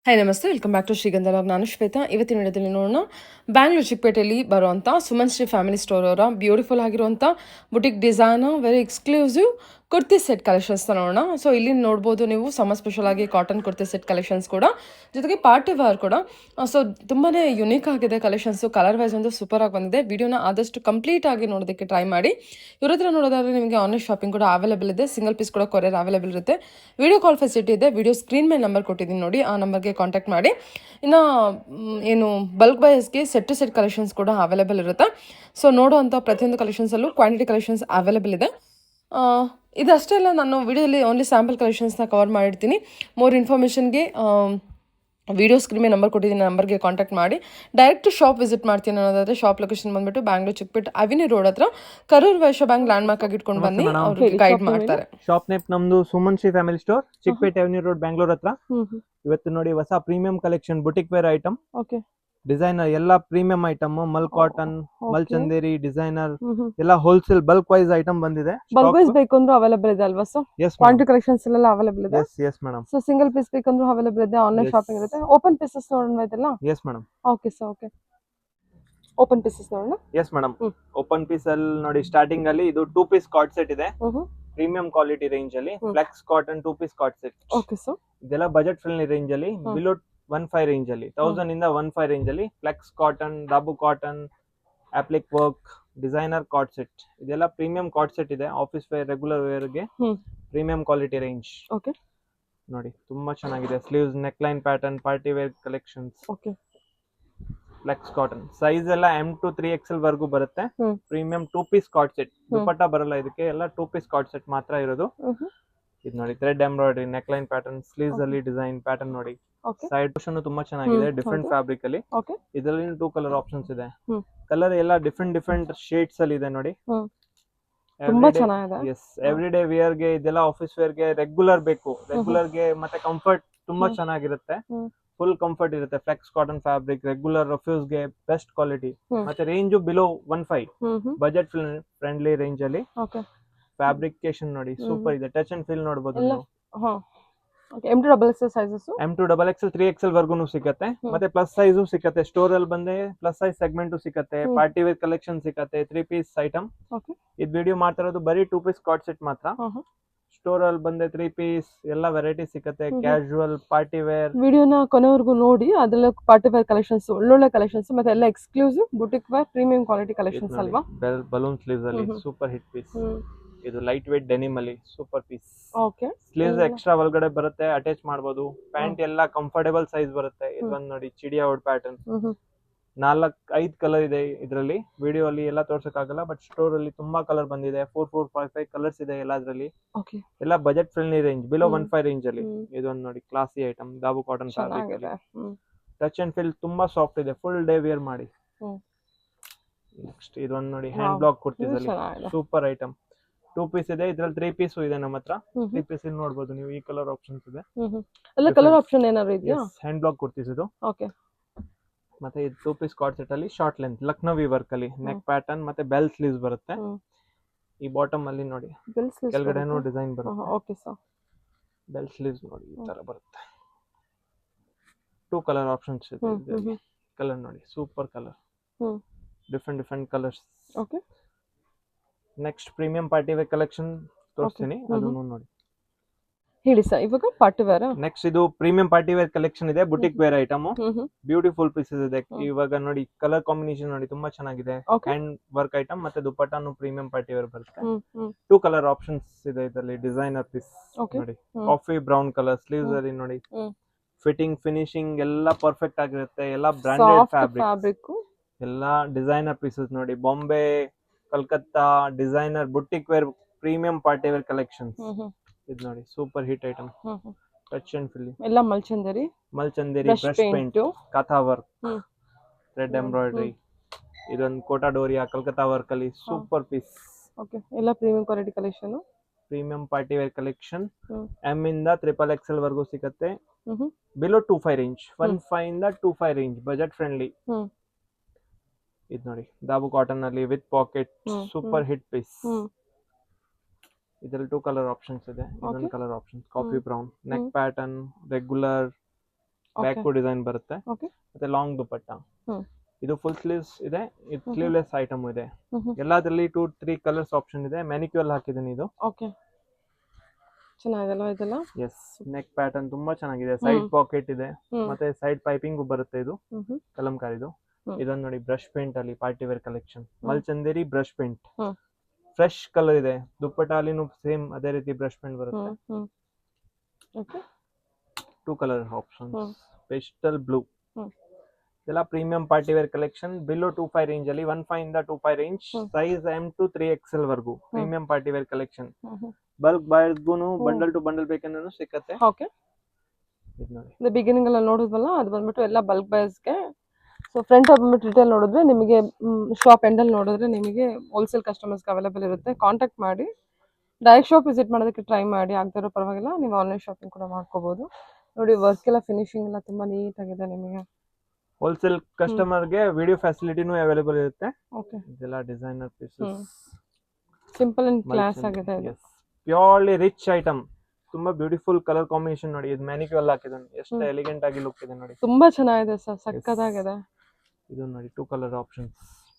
Hi ನಮಸ್ತೆ, welcome back to ಶ್ರೀಗಂಧರಾವ್. ನಾನು ಶ್ವೇತಾ. ಇವತ್ತಿನ ವಿಡಿಯೋದಲ್ಲಿ ನೋಡೋಣ, ಬ್ಯಾಂಗ್ಳೂರ್ ಚಿಕ್ಕಪೇಟೆಯಲ್ಲಿ ಬರುವಂಥ ಸುಮನ್ ಶ್ರೀ ಫ್ಯಾಮಿಲಿ ಸ್ಟೋರ್ ಅವರ ಬ್ಯೂಟಿಫುಲ್ ಆಗಿರುವಂಥ boutique design, very exclusive kurti set ಕಲೆಕ್ಷನ್ಸ್ನ ನೋಡೋಣ. ಸೊ ಇಲ್ಲಿ ನೋಡ್ಬೋದು ನೀವು ಸಮ್ಮರ್ ಸ್ಪೆಷಲ್ ಆಗಿ ಕಾಟನ್ ಕುರ್ತಿ ಸೆಟ್ ಕಲೆಕ್ಷನ್ಸ್ ಕೂಡ, ಜೊತೆಗೆ ಪಾರ್ಟಿ ವೇರ್ ಕೂಡ. ಸೊ ತುಂಬಾ ಯುನೀಕ್ ಆಗಿದೆ ಕಲೆಕ್ಷನ್ಸು. ಕಲರ್ ವೈಸ್ ಒಂದು ಸೂಪರ್ ಆಗಿ ಬಂದಿದೆ. ವಿಡಿಯೋನ ಆದಷ್ಟು ಕಂಪ್ಲೀಟ್ ಆಗಿ ನೋಡೋದಕ್ಕೆ ಟ್ರೈ ಮಾಡಿ. ಇವ್ರ ಹತ್ರ ನೋಡೋದಾದ್ರೆ ನಿಮಗೆ ಆನ್ಲೈನ್ ಶಾಪಿಂಗ್ ಕೂಡ ಅವೈಲೇಬಲ್ ಇದೆ. ಸಿಂಗಲ್ ಪೀಸ್ ಕೂಡ ಕೊರಿಯರ್ ಅವೈಲೇಬಲ್ ಇರುತ್ತೆ. ವಿಡಿಯೋ ಕಾಲ್ ಫೆಸಿಲಿಟಿ ಇದೆ. ವಿಡಿಯೋ ಸ್ಕ್ರೀನ್ ಮೇಲೆ ನಂಬರ್ ಕೊಟ್ಟಿದ್ದೀನಿ ನೋಡಿ, ಆ ನಂಬರ್ಗೆ ಕಾಂಟ್ಯಾಕ್ಟ್ ಮಾಡಿ. ಇನ್ನು ಏನು ಬಲ್ಕ್ ಬೈಸ್ಗೆ ಸೆಟ್ ಟು ಸೆಟ್ ಕಲೆಕ್ಷನ್ಸ್ ಕೂಡ ಅವೈಲೇಬಲ್ ಇರುತ್ತೆ. ಸೊ ನೋಡುವಂಥ ಪ್ರತಿಯೊಂದು ಕಲೆಕ್ಷನ್ಸಲ್ಲೂ ಕ್ವಾಂಟಿಟಿ ಕಲೆಕ್ಷನ್ಸ್ ಅವೈಲೇಬಲ್ ಇದೆ. ಇದಷ್ಟೇ ಅಲ್ಲ, ನಾನು ವಿಡಿಯೋದಲ್ಲಿ ಓನ್ಲಿ ಸ್ಯಾಂಪಲ್ ಕಲೆಕ್ಷನ್ಸ್ನ ಕವರ್ ಮಾಡಿರ್ತೀನಿ. ಮೋರ್ ಇನ್ಫಾರ್ಮೇಷನ್ಗೆ ವಿಡಿಯೋ ಸ್ಕ್ರೀನ್ ಮೇಲೆ ನಂಬರ್ ಕೊಟ್ಟಿದ್ದೀನಿ, ನಂಬರ್ಗೆ ಕಾಂಟ್ಯಾಕ್ಟ್ ಮಾಡಿ. ಡೈರೆಕ್ಟ್ ಶಾಪ್ ವಿಸಿಟ್ ಮಾಡ್ತೀನಿ ಅನ್ನೋದಾದ್ರೆ ಶಾಪ್ ಲೊಕೇಶನ್ ಬಂದ್ಬಿಟ್ಟು ಬ್ಯಾಂಗ್ಳೂರ್ ಚಿಕ್ಕಪೇಟೆ ಅವಿನಿ ರೋಡ್ ಹತ್ರ Karur Vysya Bank landmark ಆಗಿ ಇಟ್ಕೊಂಡು ಬನ್ನಿ, ಅವ್ರಿಗೆ ಗೈಡ್ ಮಾಡ್ತಾರೆ. ಶಾಪ್ ನೇಮ್ ನಮ್ದು Suman Shri family store, Chickpet Avenue Road, Bangalore ಹತ್ರ. ಇವತ್ತು ನೋಡಿ ಹೊಸ premium collection boutique wear item, designer ಎಲ್ಲಾ premium item, mul cotton, mul Chanderi designer ಎಲ್ಲ ಹೋಲ್ಸೇಲ್ ಬಲ್ಕ್ ವೈಸ್ ಐಟಮ್ ಬಂದಿದೆ. ಬಲ್ಕ್ ವೈಸ್ ಬೇಕಂದ್ರೂ ಅವೈಲೇಬಲ್ ಇದೆ ಅಲ್ವಾ ಸರ್? ಕ್ವಾಂಟಿಟಿ ಕಲೆಕ್ಷನ್ಸ್ ಎಲ್ಲ ಅವೈಲೇಬಲ್ ಇದೆ. Yes madam. So single piece ಬೇಕಂದ್ರೂ ಅವೈಲೇಬಲ್ ಇದೆ. ಆನ್ಲೈನ್ ಶಾಪಿಂಗ್ ಇರುತ್ತೆ. ಓಪನ್ ಪೀಸಸ್ ನೋಡೋಣ ಇದೆಲ್ಲ? Yes madam. Okay sir, okay. Open pieces ನೋಡೋಣ. Yes madam. ಓಪನ್ ಪೀಸ್ ಅಲ್ಲಿ ನೋಡಿ, ಸ್ಟಾರ್ಟಿಂಗ್ ಅಲ್ಲಿ ಇದು 2 ಪೀಸ್ ಕಾರ್ಡ್ ಸೆಟ್ ಇದೆ, ಪ್ರೀಮಿಯಂ ಕ್ವಾಲಿಟಿ ರೇಂಜ್ ಅಲ್ಲಿ. Flex cotton 2 piece cord set. Okay sir. ಇದೆಲ್ಲ ಬಜೆಟ್ ಫ್ರೆಂಡ್ಲಿ ರೇಂಜ್ ಅಲ್ಲಿ, ಬಿಲೋ 1.5 ರೇಂಜ್ ಅಲ್ಲಿ, 1000 ಇಂದ 1.5 ರೇಂಜ್ ಅಲ್ಲಿ. Flex cotton, dabu cotton, applique work, designer cord set. ಇದೆಲ್ಲ ಪ್ರೀಮಿಯಂ ಕಾರ್ಡ್ ಸೆಟ್ ಇದೆ. ಆಫೀಸ್ ವೇರ್, ರೆಗ್ಯುಲರ್ ವೇರ್ ಗೆ premium quality range. Okay. ನೋಡಿ ತುಂಬಾ ಚೆನ್ನಾಗಿದೆ. Sleeves, neck line pattern, party wear collections. Okay. Flex cotton size ಎಲ್ಲ M to 3XL ವರ್ಗೂ ಬರುತ್ತೆ. Premium 2 piece cord set. Dupatta ಬರಲ್ಲ ಇದಕ್ಕೆ, ಎಲ್ಲ 2 ಪೀಸ್ ಕಾರ್ಡ್ ಸೆಟ್ ಮಾತ್ರ ಇರೋದು. ಇದು ನೋಡಿ, thread embroidery, neck line pattern, sleeves ಅಲ್ಲಿ ಡಿಸೈನ್ ಪ್ಯಾಟರ್ನ್ ನೋಡಿ. ಸೈಡ್ ಪೋರ್ಷನ್ ತುಂಬಾ ಚೆನ್ನಾಗಿದೆ, ಡಿಫ್ರೆಂಟ್ ಫ್ಯಾಬ್ರಿಕ್ ಅಲ್ಲಿ. ಇದರಲ್ಲಿ 2 ಕಲರ್ ಆಪ್ಷನ್ಸ್ ಇದೆ. ಕಲರ್ ಎಲ್ಲ ಡಿಫ್ರೆಂಟ್ ಶೇಡ್ಸ್ ಅಲ್ಲಿ ಇದೆ ನೋಡಿ. ತುಂಬಾ ಚೆನ್ನಾಗಿದೆ. ಎಸ್, ಎವ್ರಿ ಡೇ ವೇರ್ ಗೆ, ಇದೆಲ್ಲ ಆಫೀಸ್ ವೇರ್ ಗೆ, ರೆಗ್ಯುಲರ್ ಬೇಕು, ರೆಗ್ಯುಲರ್ ಗೆ ಮತ್ತೆ ಕಂಫರ್ಟ್ ತುಂಬಾ ಚೆನ್ನಾಗಿರುತ್ತೆ. ಫುಲ್ ಕಂಫರ್ಟ್ ಇರುತ್ತೆ. Flex cotton fabric, regular refuse ಗೆ ಬೆಸ್ಟ್ ಕ್ವಾಲಿಟಿ. ಮತ್ತೆ range below 1.5, budget friendly range ಅಲ್ಲಿ. ಫ್ಯಾಬ್ರಿಕೇಶನ್ ನೋಡಿ ಸೂಪರ್ ಇದೆ. ಟಚ್ ಅಂಡ್ ಫೀಲ್ ನೋಡಬಹುದು ನೀವು. M to XXL sizes, M to XXL 3XL ವರ್ಗೂನು ಸಿಗುತ್ತೆ. ಮತ್ತೆ ಪ್ಲಸ್ ಸೈಜ್ ಸಿಗುತ್ತೆ. ಸ್ಟೋರ್ ಅಲ್ಲಿ ಬಂದ್ರೆ ಪ್ಲಸ್ ಸೈಜ್ ಸೆಗ್ಮೆಂಟ್ ಸಿಗುತ್ತೆ. ಪಾರ್ಟಿ ವೇರ್ ಕಲೆಕ್ಷನ್ ಸಿಗುತ್ತೆ. 3 ಪೀಸ್ ಐಟಮ್. ಇದು ವಿಡಿಯೋ ಮಾಡ್ತಾ ಇರೋದು ಬರೀ 2 ಪೀಸ್ ಕಾರ್ಡ್ ಸೆಟ್ ಮಾತ್ರ. ಸ್ಟೋರ್ ಅಲ್ಲಿ ಬಂದ್ರೆ 3 ಪೀಸ್ ಎಲ್ಲ ವೆರೈಟಿ ಸಿಗುತ್ತೆ. Casual, party wear. ವಿಡಿಯೋನ ಕೊನೆವರೆಗೂ ನೋಡಿ. ಅದೆಲ್ಲ ಪಾರ್ಟಿ ವೇರ್ ಕಲೆಕ್ಷನ್ಸ್, ಒಳ್ಳೊಳ್ಳೆ ಕಲೆಕ್ಷನ್ಸ್, ಮತ್ತೆ ಎಲ್ಲ exclusive boutique wear premium quality collections ಅಲ್ವಾ? ಬಲೂನ್ ಸ್ಲೀವ್ಸ್ ಅಲ್ಲಿ ಸೂಪರ್ ಹಿಟ್ ಪೀಸ್. ಇದು ಲೈಟ್ ವೇಟ್ ಡೆನಿಮ್ ಅಲ್ಲಿ super piece. Okay. Sleeves extra ಒಳಗಡೆ ಬರುತ್ತೆ, ಅಟ್ಯಾಚ್ ಮಾಡಬಹುದು. ಪ್ಯಾಂಟ್ ಎಲ್ಲ ಕಂಫರ್ಟಬಲ್ ಸೈಜ್ ಬರುತ್ತೆ. ಇದೊಂದು ನೋಡಿ, ಚಿಡಿಯಾ ವುಡ್ ಪ್ಯಾಟರ್ನ್. 4-5 ಕಲರ್ ಇದೆ ಇದರಲ್ಲಿ. ವಿಡಿಯೋ ಅಲ್ಲಿ ಎಲ್ಲ ತೋರ್ಸಕ್ಕಾಗಲ್ಲ, ಬಟ್ ಸ್ಟೋರ್ ಅಲ್ಲಿ ತುಂಬಾ ಕಲರ್ ಬಂದಿದೆ. 4-5 ಕಲರ್ಸ್ ಇದೆ ಎಲ್ಲದ್ರಲ್ಲಿ. ಎಲ್ಲ budget friendly range, below 1.5 range ಅಲ್ಲಿ. ಇದೊಂದು ನೋಡಿ, ಕ್ಲಾಸಿ ಐಟಮ್, ದಾಬು ಕಾಟನ್ ಫ್ಯಾಬ್ರಿಕ್ ಅಲ್ಲಿ. ಟಚ್ ಅಂಡ್ ಫೀಲ್ ತುಂಬಾ ಸಾಫ್ಟ್ ಇದೆ. ಫುಲ್ ಡೇ ವೇರ್ ಮಾಡಿ. ನೆಕ್ಸ್ಟ್ ಇದೊಂದು ನೋಡಿ, ಹ್ಯಾಂಡ್ ಬ್ಲಾಕ್ ಕುರ್ತೀಸ್ ಅಲ್ಲಿ ಸೂಪರ್ ಐಟಮ್. 2 ಪೀಸ್ ಇದೆ. ಇದ್ರಲ್ಲಿ 3 ಪೀಸ್ ಇದೆ ನಮ್ಮ ಹತ್ರ. 3 ಪೀಸ್ ಇಲ್ಲಿ ನೋಡಬಹುದು ನೀವು. ಈ ಕಲರ್ ಆಪ್ಷನ್ಸ್ ಇದೆ. ಎಲ್ಲ ಕಲರ್ ಆಪ್ಷನ್ ಏನಾದ್ರು ಇದೆಯಾ? ಹ್ಯಾಂಡ್ ಬ್ಲಾಕ್ ಕುರ್ತೀಸ್ ಇದು. ಓಕೆ. ಮತ್ತೆ ಇದು 2 ಪೀಸ್ ಕಾರ್ಡ್ ಸೆಟ್ ಅಲ್ಲಿ ಶಾರ್ಟ್ ಲೆಂತ್ ಲಕ್ನವಿ ವರ್ಕ್ ಅಲ್ಲಿ, ನೆಕ್ ಪ್ಯಾಟರ್ನ್ ಮತ್ತೆ ಬೆಲ್ ಸ್ಲೀವ್ಸ್ ಬರುತ್ತೆ. ಈ ಬಾಟಮ್ ಅಲ್ಲಿ ನೋಡಿ, ಕೆಳಗಡೆನೂ ಡಿಸೈನ್ ಬರುತ್ತೆ. Okay sir. ಬೆಲ್ ಸ್ಲೀವ್ಸ್ ನೋಡಿ ಈ ತರ ಬರುತ್ತೆ. 2 ಕಲರ್ ಆಪ್ಷನ್ಸ್ ಇದೆ. ಕಲರ್ ನೋಡಿ, super colour, different colours. Okay. Next premium party wear collection ತೋರಿಸ್ತೀನಿ, ಅದನ್ನು ನೋಡಿ. ಹೇಳಿ ಸರ್, ಇವಾಗ ಪಾರ್ಟಿ ವೇರ್. ನೆಕ್ಸ್ಟ್ ಇದು ಪ್ರೀಮಿಯಂ ಪಾರ್ಟಿ ವೇರ್ ಕಲೆಕ್ಷನ್ ಇದೆ, boutique wear item. Beautiful pieces ಇದೆ. ಇವಾಗ ನೋಡಿ, ಕಲರ್ ಕಾಂಬಿನೇಷನ್ ನೋಡಿ ತುಂಬಾ ಚೆನ್ನಾಗಿದೆ. ಹ್ಯಾಂಡ್ ವರ್ಕ್ ಐಟಮ್ ಮತ್ತೆ ದುಪಟ್ಟಾನು ಪ್ರೀಮಿಯಂ ಪಾರ್ಟಿ ವೇರ್ ಬರುತ್ತೆ. 2 ಕಲರ್ ಆಪ್ಷನ್ಸ್ ಇದೆ ಇದರಲ್ಲಿ. ಡಿಸೈನರ್ ಪೀಸ್ ನೋಡಿ, ಕಾಫಿ ಬ್ರೌನ್ ಕಲರ್. ಸ್ಲೀವ್ಸ್ ಅಲ್ಲಿ ನೋಡಿ, ಫಿಟ್ಟಿಂಗ್, ಫಿನಿಶಿಂಗ್ ಎಲ್ಲ ಪರ್ಫೆಕ್ಟ್ ಆಗಿರುತ್ತೆ. ಎಲ್ಲ ಬ್ರಾಂಡೆಡ್ ಫ್ಯಾಬ್ರಿಕ್, ಎಲ್ಲ ಡಿಸೈನರ್ ಪೀಸಸ್ ನೋಡಿ. Bombay, Calcutta designer boutique wear premium party wear collections. ಇದು ನೋಡಿ, super hit item. Touch and feel ಎಲ್ಲ ಮಲ್ಚಂದೇರಿ, ಬ್ರಷ್ ಪೇಂಟ್, ಕಾಥಾ ವರ್ಕ್, ಥ್ರೆಡ್ ಎಂಬ್ರಾಯ್ಡರಿ. ಇದೊಂದು ಕೋಟಾ ಡೋರಿಯಾ ಕಲ್ಕತ್ತಾ ವರ್ಕ್ ಅಲ್ಲಿ ಸೂಪರ್ ಪೀಸ್. ಓಕೆ. ಎಲ್ಲ premium quality collection, premium party wear collection. M ಇಂದ XXL ವರ್ಗೂ ಸಿಗುತ್ತೆ. Below 2.5 range, 1.5 ಇಂದ 2.5 ರೇಂಜ್, ಬಜೆಟ್ ಫ್ರೆಂಡ್ಲಿ. ಇದು ನೋಡಿ, ದಾಬು ಕಾಟನ್ ಅಲ್ಲಿ with pocket, super hit piece. ಇದರಲ್ಲಿ 2 ಕಲರ್ ಆಪ್ಷನ್ಸ್ ಇದೆ. ಇದೊಂದು colour option coffee brown, neck pattern, regular, back design ಬರುತ್ತೆ ಓಕೆ ಮತ್ತೆ ಲಾಂಗ್ ದುಪಟ್ಟ. ಹ್ಮ್ ಇದು ಫುಲ್ ಸ್ಲೀವ್ಸ್ ಇದೆ, ಇದು ಹ್ಮ್ ಸ್ಲೀವ್ಲೆಸ್ ಐಟಮ್ ಇದೆ. ಎಲ್ಲಾದ್ರಲ್ಲಿ 2-3 ಕಲರ್ಸ್ ಆಪ್ಷನ್ ಇದೆ. ಮ್ಯಾನಿಕ್ಯೂರ್ ಹಾಕಿದ್ದೀನಿ ಇದು. ಓಕೆ ಚೆನ್ನಾಗಿದೆಲ್ಲ ಇದೆಲ್ಲ. ಎಸ್, ನೆಕ್ ಪ್ಯಾಟರ್ನ್ ತುಂಬಾ ಚೆನ್ನಾಗಿದೆ. ಸೈಡ್ ಪಾಕೆಟ್ ಇದೆ ಮತ್ತೆ ಸೈಡ್ ಪೈಪಿಂಗ್ ಬರುತ್ತೆ. ಇದು ಕಲಂಕಾರಿದು. ಇದನ್ನ ನೋಡಿ ಬ್ರಷ್ ಪೇಂಟ್ ಅಲ್ಲಿ party wear collection. Mul chanderi brush paint, fresh colour ಇದೆ. ದುಪ್ಪಟ್ಟ ಅಲ್ಲಿನೂ ಸೇಮ್ ಅದೇ ರೀತಿ ಬ್ರಷ್ ಪೇಂಟ್ ಬರುತ್ತೆ. Okay 2 colour options, pastel blue. ಇದೆಲ್ಲ premium party wear collection. Below 25 range ಅಲ್ಲಿ, 15 ಇಂದ 25 range, size M to 3XL ವರ್ಗೂ premium party wear collection. Bulk ಬಾಯ್ಸ್ಗೂನು ಬಂಡಲ್ ಟು ಬಂಡಲ್ ಬೇಕಂದ್ರೂ ಸಿಕ್ಕತ್ತೆ. ಓಕೆ ಇದು ನೋಡಿ, ಇದು ಬಿಗಿನಿಂಗ್ ಎಲ್ಲ ನೋಡಿದ್ವಲ್ಲ, ಅದು ಬಂದ್ಬಿಟ್ಟು ಎಲ್ಲ ಬಲ್ಕ್ ಬೈಸ್ಗೆ. ಸೊ ಫ್ರಂಟ್ ಬಂದ್ಬಿಟ್ಟು ರಿಟೇಲ್ ನೋಡಿದ್ರೆ ನಿಮಗೆ, ಶಾಪ್ ಎಂಡಲ್ಲಿ ನೋಡಿದ್ರೆ ನಿಮಗೆ ಹೋಲ್ಸೇಲ್ ಕಸ್ಟಮರ್ಸ್ಗೆ ಅವೈಲೇಬಲ್ ಇರುತ್ತೆ. ಕಾಂಟ್ಯಾಕ್ಟ್ ಮಾಡಿ, ಡೈರೆಕ್ಟ್ ಶಾಪ್ ವಿಸಿಟ್ ಮಾಡೋದಕ್ಕೆ ಟ್ರೈ ಮಾಡಿ. ಆಗದಿರೋ ಪರವಾಗಿಲ್ಲ, ನೀವು ಆನ್ಲೈನ್ ಶಾಪಿಂಗ್ ಕೂಡ ಮಾಡ್ಕೋಬಹುದು. ನೋಡಿ ವರ್ಕ್ ಎಲ್ಲ ಫಿನಿಶಿಂಗ್ ಎಲ್ಲ ತುಂಬಾ ನೀಟಾಗಿದೆ ನಿಮಗೆ. ಹೋಲ್ಸೇಲ್ ಕಸ್ಟಮರ್ಗೆ ವಿಡಿಯೋ ಫೆಸಿಲಿಟಿನೂ ಅವೈಲೇಬಲ್ ಇರುತ್ತೆ. ಓಕೆ ಇದೆಲ್ಲ designer pieces, simple and class ಆಗಿದೆ ಇದು. Purely rich item. ತುಂಬಾ ಬ್ಯೂಟಿಫುಲ್ ಕಲರ್ ಕಾಂಬಿನೇಷನ್ ನೋಡಿ. ಇದು ಮ್ಯಾನಿಕ್ಯೂರ್ ಹಾಕಿದ್ದಾನೆ, ಎಷ್ಟು ಎಲಿಗೆಂಟ್ ಆಗಿ ಲುಕ್ ಇದೆ ನೋಡಿ. ತುಂಬಾ ಚೆನ್ನಾಗಿದೆ ಸರ್, ಸಕ್ಕತ್ತಾಗಿದೆ. ಇದು ನೋಡಿ 2 ಕಲರ್ ಆಪ್ಷನ್ಸ್.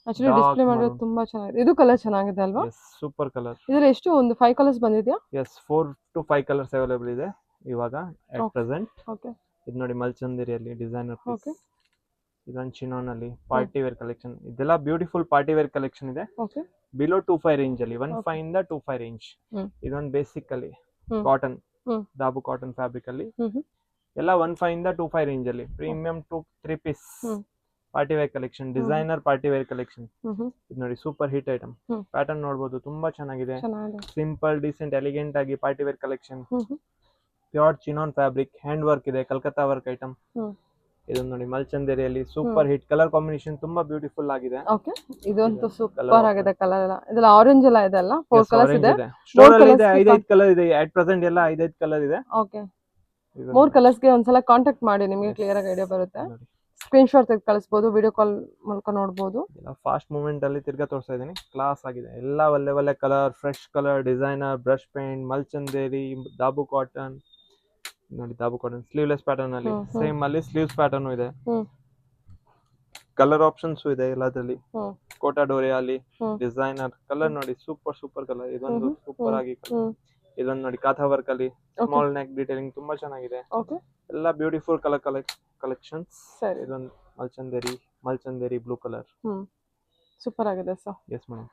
ಆಕ್ಚುಲಿ ಡಿಸ್ಪ್ಲೇ ಮಾಡೋದು ತುಂಬಾ ಚೆನ್ನಾಗಿದೆ. ಇದು ಕಲರ್ ಚೆನ್ನಾಗಿದೆ ಅಲ್ವಾ? Super colour. ಇದರಲ್ಲಿ ಎಷ್ಟು, ಒಂದು 5 ಕಲರ್ಸ್ ಬಂದಿದ್ಯಾ? ಎಸ್, 4 to 5 ಕಲರ್ಸ್ ಅವೈಲೇಬಲ್ ಇದೆ ಇವಾಗ ಅಟ್ ಪ್ರೆಸೆಂಟ್. ಓಕೆ ಇದು ನೋಡಿ ಮಲ್ಚಂದೇರಿಯಲ್ಲಿ ಡಿಸೈನರ್ ಪೀಸ್. ಓಕೆ ಇದೊಂದು ಚಿನಾನ್ ಅಲ್ಲಿ ಪಾರ್ಟಿ ವೇರ್ ಕಲೆಕ್ಷನ್. ಇದೆಲ್ಲ ಬ್ಯೂಟಿಫುಲ್ ಪಾರ್ಟಿ ವೇರ್ ಕಲೆಕ್ಷನ್ ಇದೆ. ಓಕೆ ಬಿಲೋ 25 ರೇಂಜ್ ಅಲ್ಲಿ, 15 ಇಂದ 25 ರೇಂಜ್. ಇದೊಂದು ಬೇಸಿಕ್ ಅಲ್ಲಿ ಕಾಟನ್, ದಾಬು ಕಾಟನ್ ಫ್ಯಾಬ್ರಿಕ್ ಅಲ್ಲಿ ಎಲ್ಲ 15 ಇಂದ 25 ರೇಂಜ್ ಅಲ್ಲಿ. Premium 2-3 piece party wear collection, designer party wear collection. ಇದು ನೋಡಿ ಸೂಪರ್ ಹಿಟ್ ಐಟಮ್. ಪ್ಯಾಟರ್ನ್ ನೋಡಬಹುದು, ತುಂಬಾ ಚೆನ್ನಾಗಿದೆ. ಸಿಂಪಲ್ ಡಿಸೆಂಟ್ ಎಲಿಗೆಂಟ್ ಆಗಿ party wear collection. Pure chinon fabric, hand work ಇದೆ, ಕಲ್ಕತ್ತಾ ವರ್ಕ್ ಐಟಮ್. ಇದು ನೋಡಿ ಮಲ್ಚಂದೇರಿಯಲ್ಲಿ ಸೂಪರ್ ಹಿಟ್ ಕಲರ್ ಕಾಂಬಿನೇಷನ್, ತುಂಬಾ ಬ್ಯೂಟಿಫುಲ್ ಆಗಿದೆ. ಓಕೆ ಇದಂತೂ ಸೂಪರ್ ಆಗಿದೆ ಕಲರ್ ಎಲ್ಲ. ಇದೆಲ್ಲ ಆರೆಂಜ್ ಎಲ್ಲ ಇದೆ ಅಲ್ಲ? 4 ಕಲರ್ಸ್ ಇದೆ. ಸ್ಟೋರ್ ಅಲ್ಲಿ ಇದೆ 5 ಕಲರ್ ಇದೆ ಅಟ್ ಪ್ರೆಸೆಂಟ್. ಎಲ್ಲ 5 ಕಲರ್ ಇದೆ. ಓಕೆ 3 ಕಲರ್ಸ್ ಗೆ ಒಂದ್ಸಲ ಕಾಂಟ್ಯಾಕ್ಟ್ ಮಾಡಿ, ನಿಮಗೆ ಕ್ಲಿಯರ್ ಆಗಿ ಐಡಿಯಾ ಬರುತ್ತೆ. ಸ್ಕ್ರೀನ್ ಶಾಟ್ ತೆಗೆದು ಕಳಿಸಬಹುದು, ವಿಡಿಯೋ ಕಾಲ್ ಮೂಲಕ ನೋಡಬಹುದು. ಎಲ್ಲ ಫಾಸ್ಟ್ ಮೂವ್ಮೆಂಟ್ ಅಲ್ಲಿ ತಿರ್ಗಾ ತೋರಿಸ್ತಾ ಇದೀನಿ. ಕ್ಲಾಸ್ ಆಗಿದೆ. ಎಲ್ಲ ಒಳ್ಳೆ colour, fresh colour, designer brush paint, mul chanderi, dabu cotton. ನೋಡಿ ದಾಬು ಕಾಟನ್ ಸ್ಲೀವ್ಲೆಸ್ ಪ್ಯಾಟರ್ನ್ ಅಲ್ಲಿ, ಸೇಮ್ ಅಲ್ಲಿ ಸ್ಲೀವ್ಸ್ ಪ್ಯಾಟರ್ನ್ ಇದೆ. ಕಲರ್ ಆಪ್ಷನ್ಸ್ ಇದೆ ಎಲ್ಲದ್ರಲ್ಲಿ. ಕೋಟಾ ಡೋರಿಯಾ ಅಲ್ಲಿ ಡಿಸೈನರ್ ಕಲರ್ ನೋಡಿ, ಸೂಪರ್ ಕಲರ್. ಇದೊಂದು ಸೂಪರ್ ಆಗಿ ಕಲರ್. ಇದೊಂದು ನೋಡಿ ಕಾಥಾ ವರ್ಕ್ ಅಲ್ಲಿ ಸ್ಮಾಲ್ ನೆಕ್ ಡಿಟೇಲಿಂಗ್ ತುಂಬಾ ಚೆನ್ನಾಗಿದೆ. ಎಲ್ಲ ಬ್ಯೂಟಿಫುಲ್ ಕಲರ್ ಕಲೆಕ್ಷನ್ಸ್. ಇದೊಂದು ಮಲ್ಚಂದೇರಿ ಬ್ಲೂ ಕಲರ್, ಸೂಪರ್ ಆಗಿದೆ ಸರ್. Yes madam.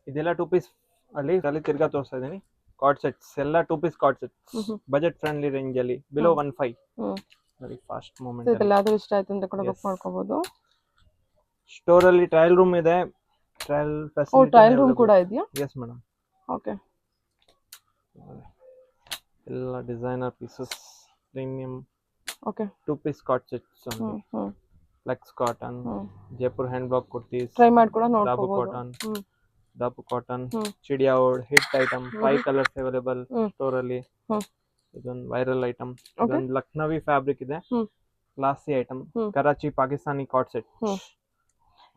ಇದೆಲ್ಲ 2 ಪೀಸ್ ಅಲ್ಲಿ ತಿರ್ಗಾ ತೋರಿಸ್ತಾ ಇದೀನಿ. ಕಾರ್ಡ್ ಸೆಟ್ಸ್ ಎಲ್ಲ 2 piece card sets, budget friendly range ಅಲ್ಲಿ, ಬಿಲೋ 15. ನೋಡಿ ಫಾಸ್ಟ್ ಮೂವ್ಮೆಂಟ್. ಇದೆಲ್ಲ ಅದು ಇಷ್ಟ ಆಯ್ತು ಅಂತ ಕೂಡ ಬುಕ್ ಮಾಡ್ಕೋಬಹುದು. ಸ್ಟೋರ್ ಅಲ್ಲಿ ಟ್ರಯಲ್ ರೂಮ್ ಇದೆ, ಟ್ರಯಲ್ ಫೆಸಿಲಿಟಿ. ಟ್ರಯಲ್ ರೂಮ್ ಕೂಡ ಇದೆಯಾ? Yes madam. ಓಕೆ ಎಲ್ಲ designer pieces, premium. Okay 2 piece card sets only. Flex cotton, Jaipur hand block kurtis, try ಮಾಡಿ ಕೂಡ ನೋಡಬಹುದು. ದಾಬು ಕಾಟನ್, ಚಿಡಿಯಾವುಡ್ hit item. 5 colours available store ಅಲ್ಲಿ. ಇದೊಂದು ವೈರಲ್ ಐಟಮ್. ಇದೊಂದು ಲಕ್ನವಿ ಫ್ಯಾಬ್ರಿಕ್ ಇದೆ, classy item. Karachi Pakistani card set.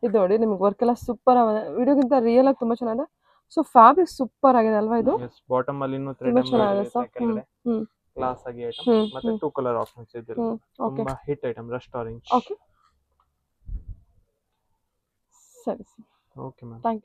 ಇದು ನೋಡಿ ನಿಮಗೆ ವರ್ಕ್ ಎಲ್ಲ ಸೂಪರ್ ಆಗಿದೆ. ವಿಡಿಯೋಗಿಂತ ರಿಯಲ್ ಆಗಿ ತುಂಬಾ ಚೆನ್ನಾಗಿದೆ. ಸೊ ಫ್ಯಾಬ್ರಿಕ್ ಸೂಪರ್ ಆಗಿದೆ ಅಲ್ವಾ? ಇದು ಬಾಟಮ್ ಅಲ್ಲಿ ಥ್ರೆಡ್ ಎಂಬ್ರಾಯ್ಡರಿ, ಕ್ಲಾಸ್ ಆಗಿ ಐಟಮ್. ಮತ್ತೆ 2 ಕಲರ್ ಆಪ್ಷನ್ಸ್ ಇದೆ. ತುಂಬಾ hit item, rust orange. Okay ಸರಿ sir, okay ma'am, thank you.